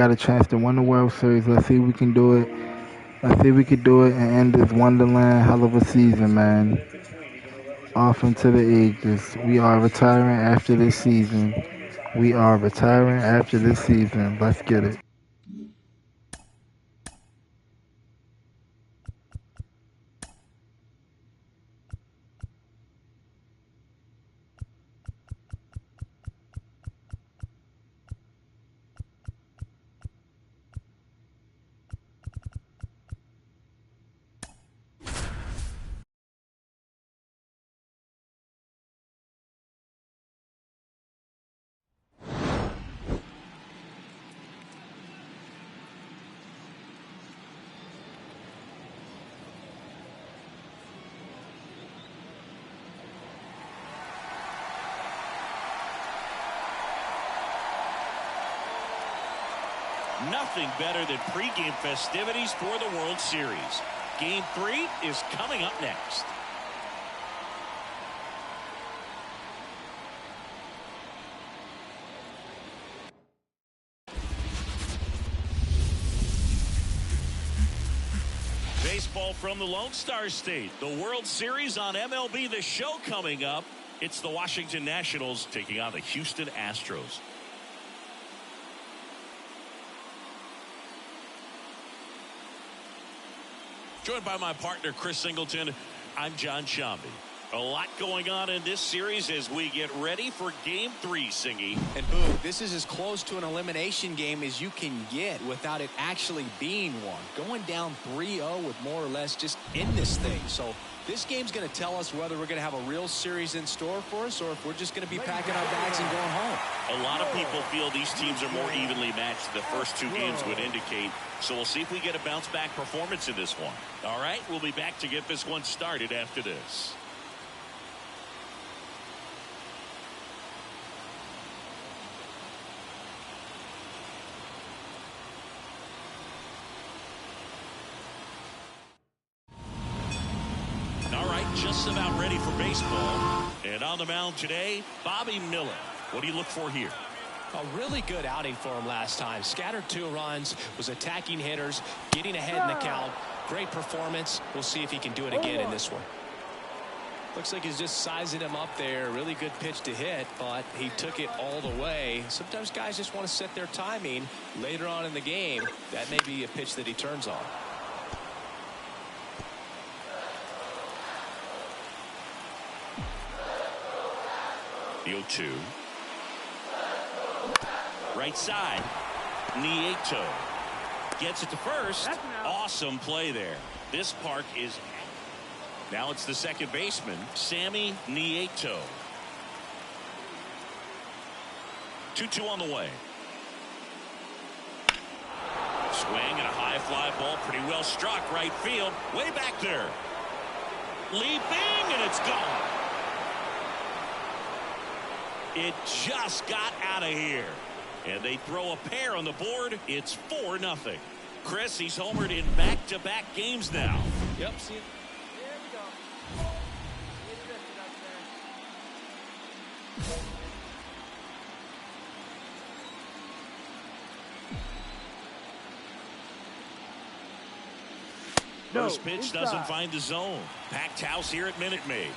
got a chance to win the World Series. Let's see if we can do it. Let's see if we can do it and end this Wonderland hell of a season, man. Off into the ages. We are retiring after this season. We are retiring after this season. Let's get it. Nothing better than pregame festivities for the World Series. Game 3 is coming up next. Baseball from the Lone Star State. The World Series on MLB The Show coming up. It's the Washington Nationals taking on the Houston Astros. Joined by my partner, Chris Singleton, I'm John Shambi. A lot going on in this series as we get ready for Game 3, Singy. And boom, this is as close to an elimination game as you can get without it actually being one. Going down 3-0 with more or less just in this thing. So this game's going to tell us whether we're going to have a real series in store for us or if we're just going to be packing our bags and going home. A lot of people feel these teams are more evenly matched than the first two games would indicate. So we'll see if we get a bounce-back performance in this one. All right, we'll be back to get this one started after this. Just about ready for baseball. And on the mound today, Bobby Miller. What do you look for here? A really good outing for him last time. Scattered 2 runs, was attacking hitters, getting ahead in the count. Great performance. We'll see if he can do it again in this one. Looks like he's just sizing him up there. Really good pitch to hit, but he took it all the way. Sometimes guys just want to set their timing later on in the game. That may be a pitch that he turns on. The 0-2. Right side. Nieto gets it to first. Awesome play there. This park is. Now it's the second baseman, Sammy Nieto. 2-2 on the way. Swing and a high fly ball, pretty well struck right field, way back there. Leaping, and it's gone. It just got out of here. And they throw a pair on the board. It's 4-0. Chris, he's homered in back-to-back games now. Yep, see it. Here we go. First pitch doesn't find the zone. Packed house here at Minute Maid.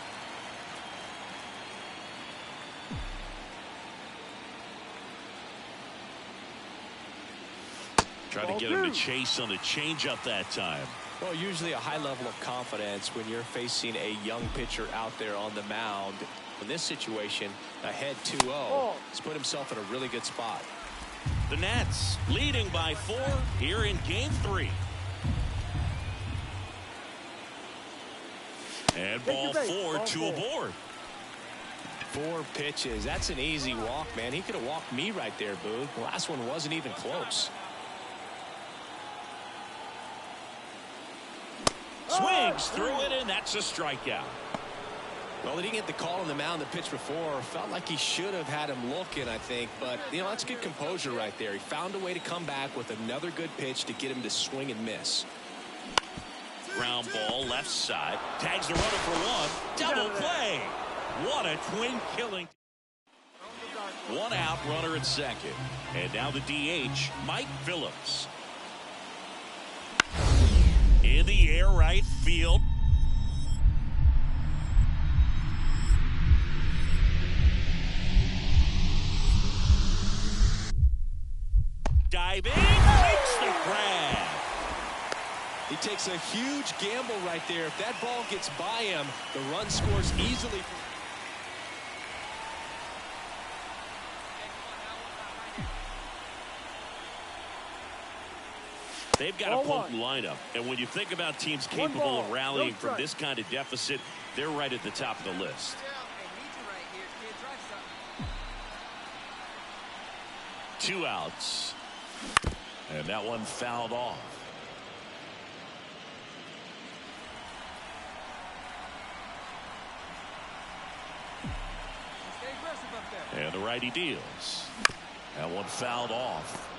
Try to get him to chase on the changeup that time. Well, usually a high level of confidence when you're facing a young pitcher out there on the mound. In this situation, ahead 2-0, he's put himself in a really good spot. The Nats leading by 4 here in Game 3. And ball 4, 2 aboard. 4 pitches. That's an easy walk, man. He could have walked me right there, Boo. The last one wasn't even close. Swings through it, and that's a strikeout. Well, he didn't get the call on the mound the pitch before. Felt like he should have had him looking, I think. But, you know, that's good composure right there. He found a way to come back with another good pitch to get him to swing and miss. Ground ball left side. Tags the runner for one. Double play. What a twin killing. One out, runner at second. And now the DH, Mike Phillips. In the air, right field. Diving, makes the grab. He takes a huge gamble right there. If that ball gets by him, the run scores easily. They've got a potent lineup, and when you think about teams capable of rallying from this kind of deficit, they're right at the top of the list. Two outs, and that one fouled off. And the righty deals. That one fouled off.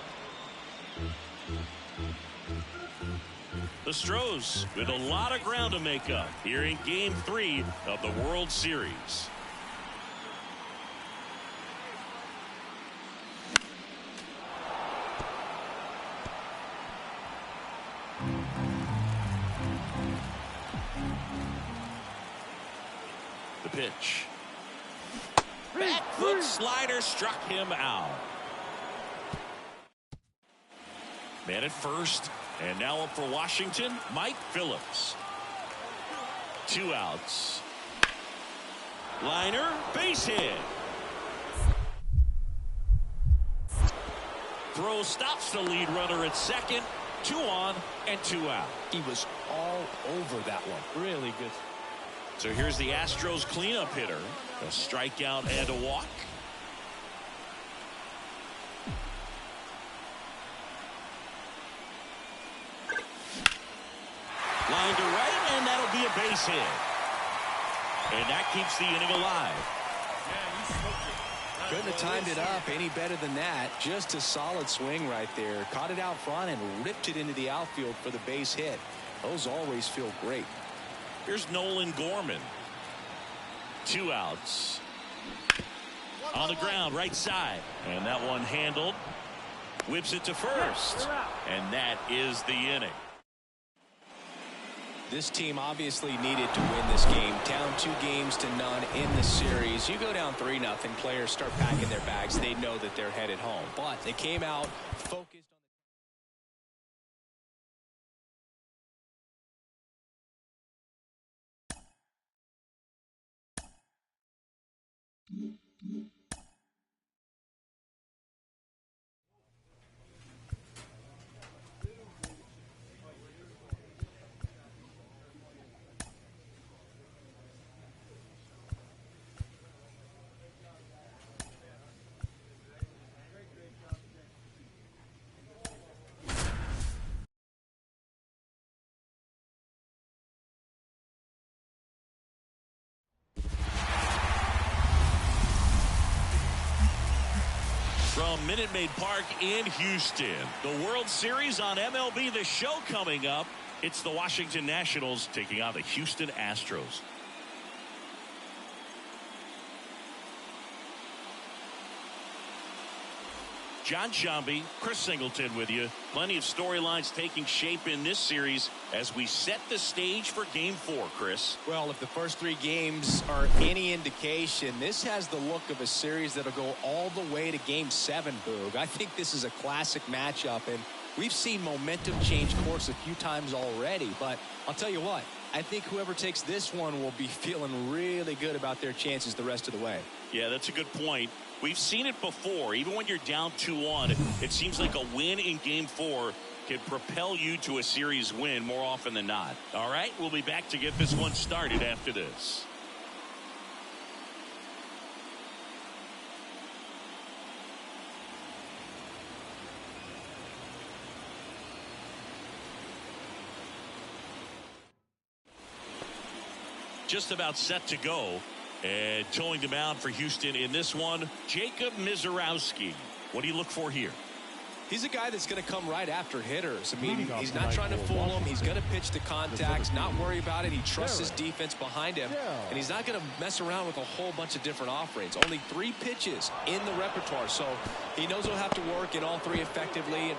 The Stros with a lot of ground to make up here in Game 3 of the World Series. The pitch. Back foot slider struck him out. Man at first. And now up for Washington, Mike Phillips. Two outs. Liner, base hit. Throw stops the lead runner at second. 2 on and 2 out. He was all over that one. Really good. So here's the Astros cleanup hitter. A strikeout and a walk. Line to right, and that'll be a base hit. And that keeps the inning alive. Couldn't have timed it up any better than that. Just a solid swing right there. Caught it out front and ripped it into the outfield for the base hit. Those always feel great. Here's Nolan Gorman. 2 outs. On the ground, right side. And that one handled. Whips it to first. And that is the inning. This team obviously needed to win this game. Down 2-0 in the series. You go down 3-0, players start packing their bags. They know that they're headed home. But they came out focused on From Minute Maid Park in Houston, the World Series on MLB The Show coming up. It's the Washington Nationals taking on the Houston Astros. John Shambi, Chris Singleton with you. Plenty of storylines taking shape in this series as we set the stage for Game 4, Chris. Well, if the first 3 games are any indication, this has the look of a series that'll go all the way to Game 7, Boog. I think this is a classic matchup, and we've seen momentum change course a few times already. But I'll tell you what, I think whoever takes this one will be feeling really good about their chances the rest of the way. Yeah, that's a good point. We've seen it before. Even when you're down 2-1, it seems like a win in Game 4 can propel you to a series win more often than not. All right, we'll be back to get this one started after this. Just about set to go. And towing the mound for Houston in this one, Jacob Mizorowski. What do you look for here? He's a guy that's going to come right after hitters. I mean, he's not trying to fool them. He's going to pitch the contacts, not worry about it. He trusts his defense behind him, and he's not going to mess around with a whole bunch of different offerings. Only 3 pitches in the repertoire, so he knows he'll have to work in all 3 effectively.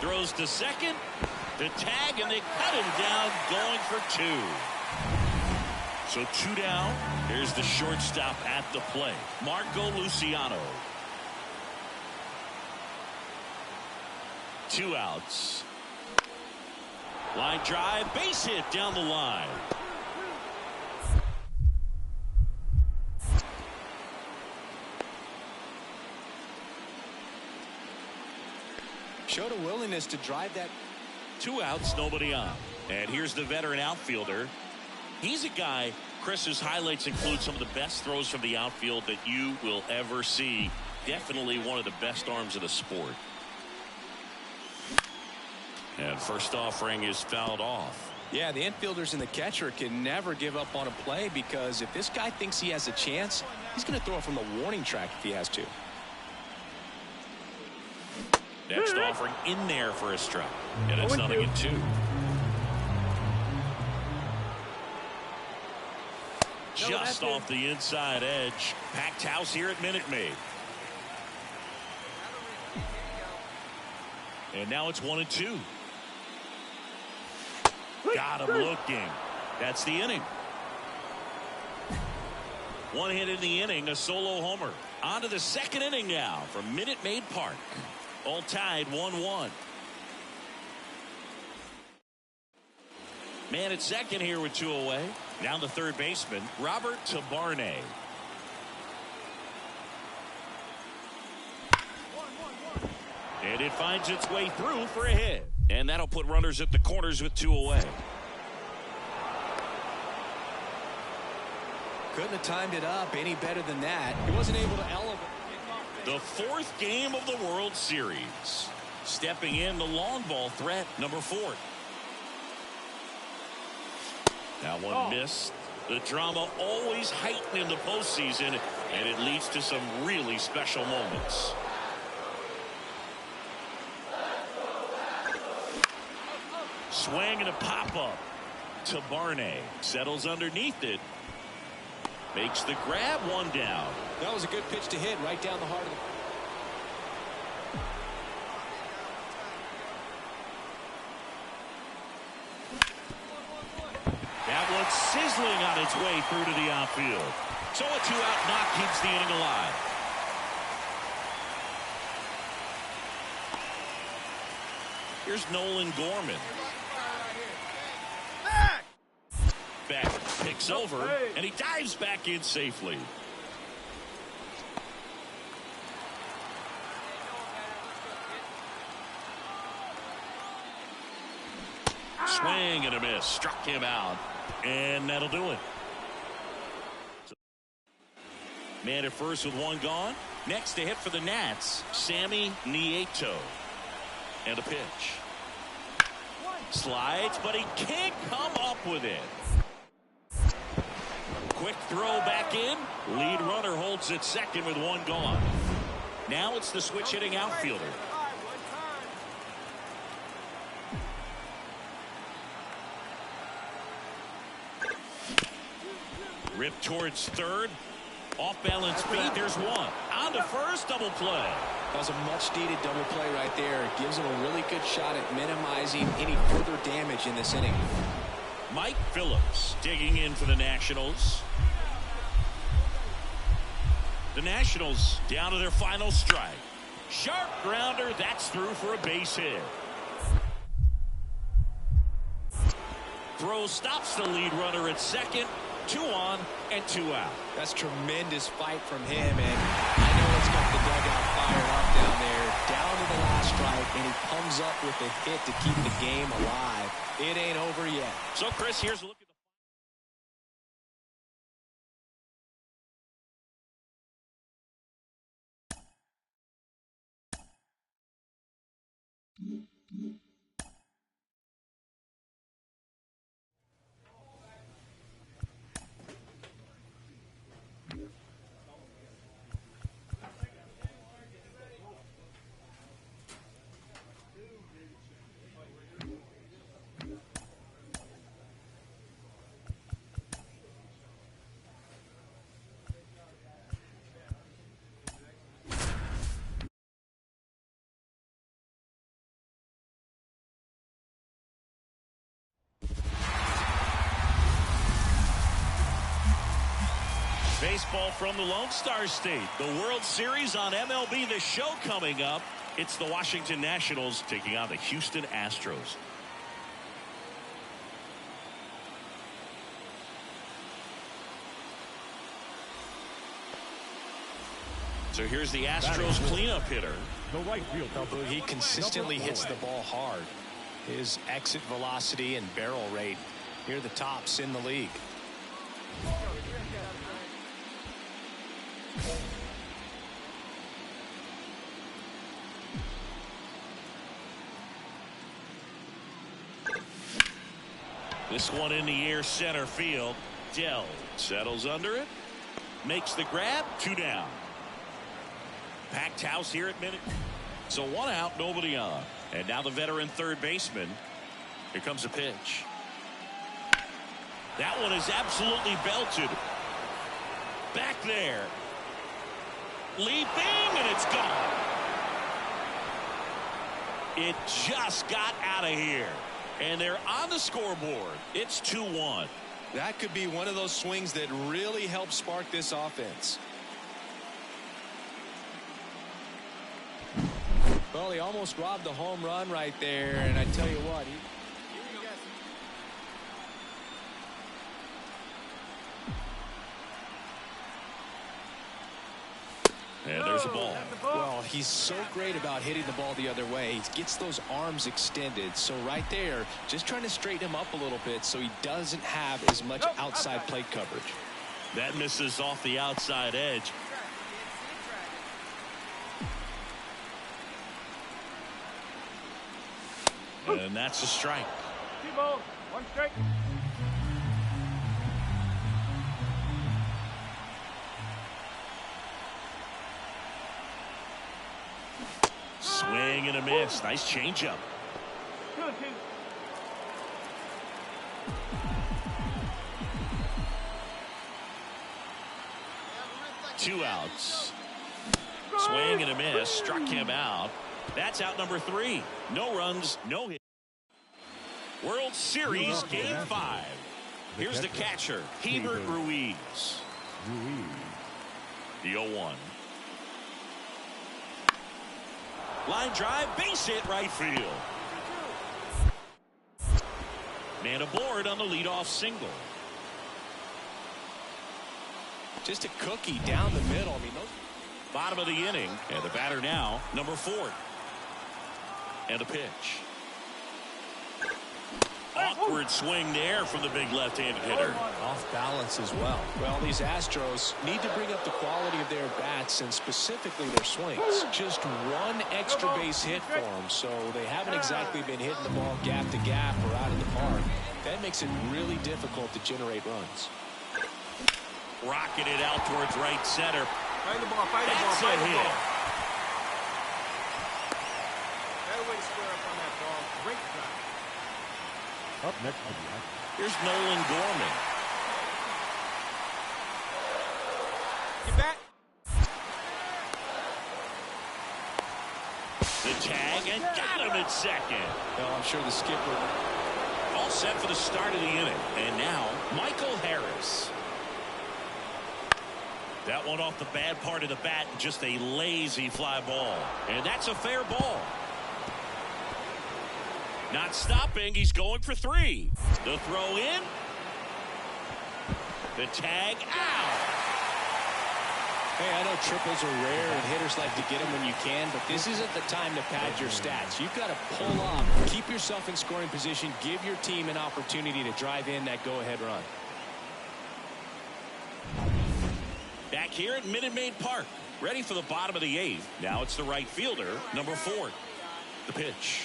Throws to second, the tag, and they cut him down, going for 2. So 2 down. Here's the shortstop at the plate, Marco Luciano. 2 outs. Line drive, base hit down the line. Showed a willingness to drive that. 2 outs, nobody on. And here's the veteran outfielder. He's a guy, Chris's highlights include some of the best throws from the outfield that you will ever see. Definitely one of the best arms of the sport. And first offering is fouled off. Yeah, the infielders and the catcher can never give up on a play, because if this guy thinks he has a chance, he's going to throw it from the warning track if he has to. Next offering in there for a strike. And it's 0-2. Just off the inside edge. Packed house here at Minute Maid. And now it's 1-2. Got him looking. That's the inning. 1 hit in the inning, a solo homer. On to the second inning now from Minute Maid Park. All tied 1-1. Man at second here with 2 away. Down the third baseman, Robert Tabarne. And it finds its way through for a hit. And that'll put runners at the corners with 2 away. Couldn't have timed it up any better than that. He wasn't able to elevate. The 4th game of the World Series. Stepping in the long ball threat, number 4. That one missed. The drama always heightened in the postseason, and it leads to some really special moments. Swing and a pop-up. Tabarne settles underneath it. Makes the grab, 1 down. That was a good pitch to hit right down the heart of the. That one's sizzling on its way through to the outfield. So a 2-out knock keeps the inning alive. Here's Nolan Gorman. Back picks over, and he dives back in safely. Swing and a miss. Struck him out. And that'll do it. Man at first with 1 gone. Next to hit for the Nats, Sammy Nieto. And a pitch. Slides, but he can't come up with it. Quick throw back in. Lead runner holds at second with 1 gone. Now it's the switch hitting outfielder. Rip towards third. Off balance feed. There's 1. On to first. Double play. That was a much needed double play right there. It gives him a really good shot at minimizing any further damage in this inning. Mike Phillips digging in for the Nationals. The Nationals down to their final strike. Sharp grounder. That's through for a base hit. Throw stops the lead runner at second. 2 on and 2 out. That's tremendous fight from him, and I know it's got the dugout fired up down there. Down to the last strike, and he comes up with a hit to keep the game alive. It ain't over yet. So, Chris, here's a look at Baseball from the Lone Star State. The World Series on MLB The Show coming up. It's the Washington Nationals taking on the Houston Astros. So here's the Astros cleanup hitter. The right field. He consistently hits the ball hard. His exit velocity and barrel rate near the tops in the league. This one in the air, center field. Dell settles under it, makes the grab, 2 down. Packed house here at minute. So 1 out, nobody on. And now the veteran third baseman. Here comes a pitch. That one is absolutely belted. Back there. Leaping, and it's gone. It just got out of here. And they're on the scoreboard. It's 2-1. That could be one of those swings that really help spark this offense. Well, he almost robbed the home run right there, and I tell you what, and there's a ball. well, he's so great about hitting the ball the other way. He gets those arms extended. So right there, just trying to straighten him up a little bit so he doesn't have as much outside plate coverage. That misses off the outside edge. And that's a strike. 2 balls, 1 strike. Swing and a miss. Nice changeup. 2-2. 2 outs. Swing and a miss. Struck him out. That's out number 3. No runs, no hit. World Series Game 5. Here's the catcher, Hebert Ruiz. The 0-1. Line drive, base hit, right field. Man aboard on the leadoff single. Just a cookie down the middle. I mean, those... Bottom of the inning, and the batter now, number 4. And a pitch. Awkward swing there from the big left-handed hitter. Off balance as well. Well, these Astros need to bring up the quality of their bats and specifically their swings. Just 1 extra base hit for them, so they haven't exactly been hitting the ball gap to gap or out of the park. That makes it really difficult to generate runs. Rocketed out towards right center. Find the ball, find the ball, That's find a the hit. ball. Better way to square up on that ball. Great shot. Up next, Here's Nolan Gorman. Get back. The tag, and got him at second. Well, I'm sure the skipper... All set for the start of the inning. And now, Michael Harris. That one off the bad part of the bat, just a lazy fly ball. And that's a fair ball. Not stopping, he's going for 3. The throw in. The tag out. Hey, I know triples are rare and hitters like to get them when you can, but this isn't the time to pad your stats. You've got to pull up, keep yourself in scoring position, give your team an opportunity to drive in that go-ahead run. Back here at Minute Maid Park, ready for the bottom of the 8th. Now it's the right fielder, number 4. The pitch.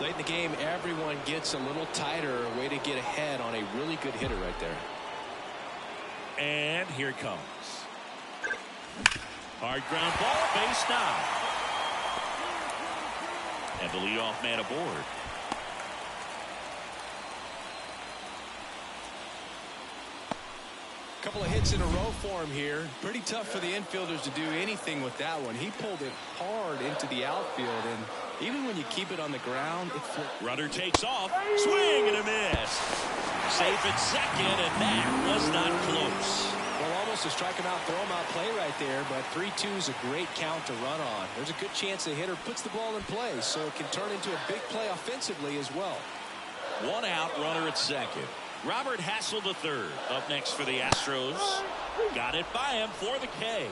Late in the game, everyone gets a little tighter, a way to get ahead on a really good hitter right there. And here it comes. Hard ground ball, base now. And the leadoff man aboard. Couple of hits in a row for him here. Pretty tough for the infielders to do anything with that one. He pulled it hard into the outfield, and Even when you keep it on the ground, it flips. Runner takes off. Swing and a miss. Safe at second, and that was not close. Well, almost a strike him out, throw him out play right there, but 3-2 is a great count to run on. There's a good chance the hitter puts the ball in play, so it can turn into a big play offensively as well. One out, runner at second. Robert Hassel III up next for the Astros. Got it by him for the K.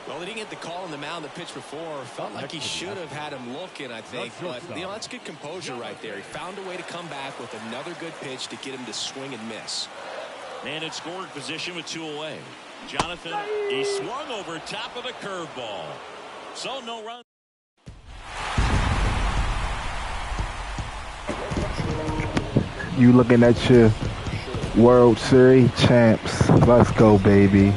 Well, he didn't get the call on the mound the pitch before. Felt like he should have had him looking, I think. But, that's good composure right there. He found a way to come back with another good pitch to get him to swing and miss. Man in scoring position with 2 away. Jonathan, he swung over top of the curveball. So no run. You looking at your World Series champs. Let's go, baby.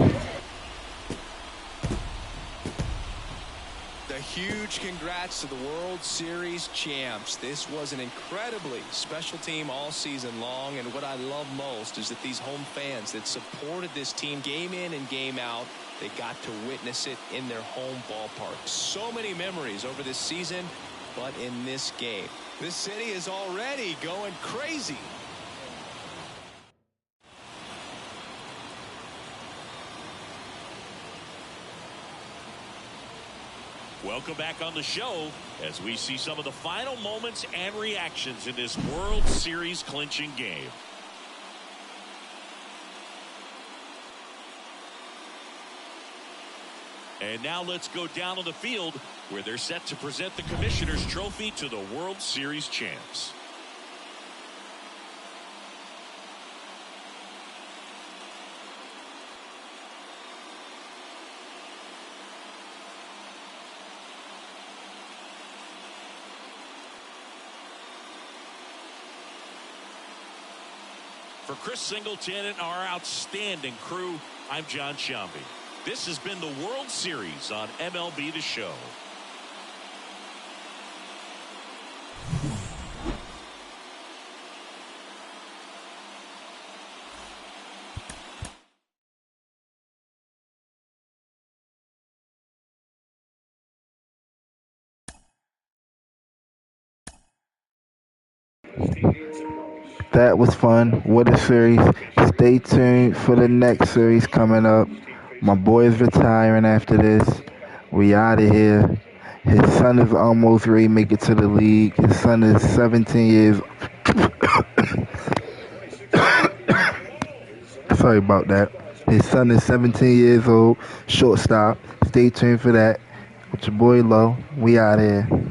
Huge congrats to the World Series champs. This was an incredibly special team all season long, and what I love most is that these home fans that supported this team game in and game out, they got to witness it in their home ballpark. So many memories over this season, but in this game, this city is already going crazy. Welcome back on the show as we see some of the final moments and reactions in this World Series clinching game. And now let's go down on the field where they're set to present the Commissioner's Trophy to the World Series champs. For Chris Singleton and our outstanding crew, I'm John Shambi. This has been the World Series on MLB The Show. That was fun. What a series. Stay tuned for the next series coming up. My boy's retiring after this. We out of here. His son is almost ready to make it to the league. His son is 17 years. Sorry about that. His son is 17 years old. Shortstop. Stay tuned for that. With your boy Low. We out of here.